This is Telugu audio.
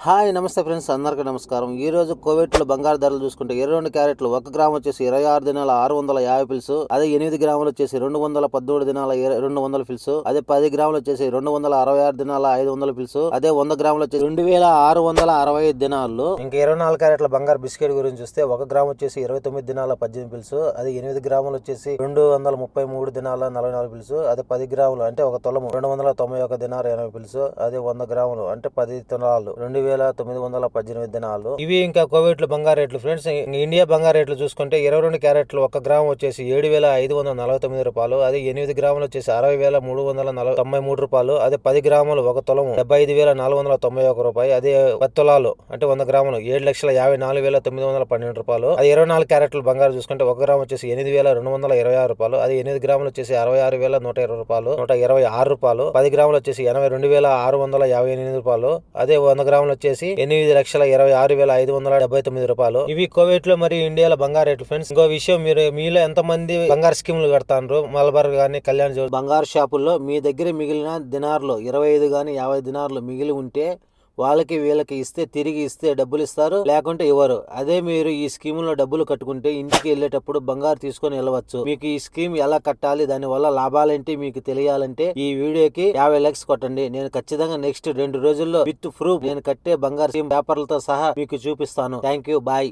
హాయ్ నమస్తే ఫ్రెండ్స్, అందరికీ నమస్కారం. ఈ రోజు కోవిట్లో బంగారు ధరలు చూసుకుంటే 22 క్యారెట్లు 1 గ్రామ్ వచ్చేసి 26 దినాల 650 ఫిల్స్, అదే 8 గ్రాములు వచ్చేసి 213 దినాల 200 ఫిల్స్, అదే 10 గ్రాములు వచ్చేసి 266 దినాల 500 ఫిల్స్, అదే 100 గ్రాములు వచ్చేసి 2665 దినాలు. ఇంకా 24 క్యారెట్ల బంగారు బిస్కెట్ గురించి చూస్తే 1 గ్రామ్ వచ్చేసి 29 దినాల 18 ఫిల్స్, అదే 8 గ్రాములు వచ్చేసి 233 దినాల 44 ఫిల్స్, అదే 10 గ్రాములు అంటే 1 తులము 291 దినాల 80 ఫిల్స్, అదే 100 గ్రాములు అంటే 10 తులాలు 2918 దినాలు. ఇవి ఇంకా కోవిడ్ బంగారు రేట్లు ఫ్రెండ్స్. ఇండియా బంగారు రేట్లు చూసుకుంటే 22 క్యారెట్లు 1 గ్రామ్ వచ్చేసి 7549 రూపాయలు, అదే 8 గ్రాములు వచ్చేసి 60393 రూపాయలు, అదే 10 గ్రాములు 1 తులము 75491 రూపాయి, అదే 10 తులాలు అంటే 100 గ్రాములు 7,54,912 రూపాయలు. అది 24 క్యారెట్లు బంగారు చూసుకుంటే 1 గ్రామ్ వచ్చేసి 8,226 రూపాయలు, అది 8 గ్రాములు వచ్చేసి 66,120 రూపాయలు 126 రూపాయలు, 10 గ్రాములు వచ్చేసి 82,658 రూపాయలు, అదే 100 గ్రాములు వచ్చేసి 8,26,579 రూపాయలు. ఇవి కోవిడ్ లో మరియు ఇండియాలో బంగారు రేట్లు ఫ్రెండ్స్. ఇంకో విషయం, మీలో ఎంత మంది బంగారు స్కీములు కడతారు? మలబార్ గానీ కళ్యాణ్ బంగారు షాపుల్లో మీ దగ్గర మిగిలిన దినార్లు 25 గానీ 50 దినార్లు మిగిలి ఉంటే వాళ్ళకి వీళ్ళకి ఇస్తే తిరిగి ఇస్తే డబ్బులు ఇస్తారు, లేకుంటే ఇవ్వరు. అదే మీరు ఈ స్కీమ్ లో డబ్బులు కట్టుకుంటే ఇంటికి వెళ్ళేటప్పుడు బంగారు తీసుకొని వెళ్ళవచ్చు. మీకు ఈ స్కీమ్ ఎలా కట్టాలి, దాని వల్ల లాభాలేంటి మీకు తెలియాలంటే ఈ వీడియోకి 50 లైక్స్ కొట్టండి. నేను ఖచ్చితంగా నెక్స్ట్ 2 రోజుల్లో విత్ ప్రూఫ్ నేను కట్టే బంగారు స్కీమ్ పేపర్లతో సహా మీకు చూపిస్తాను. Thank you, bye.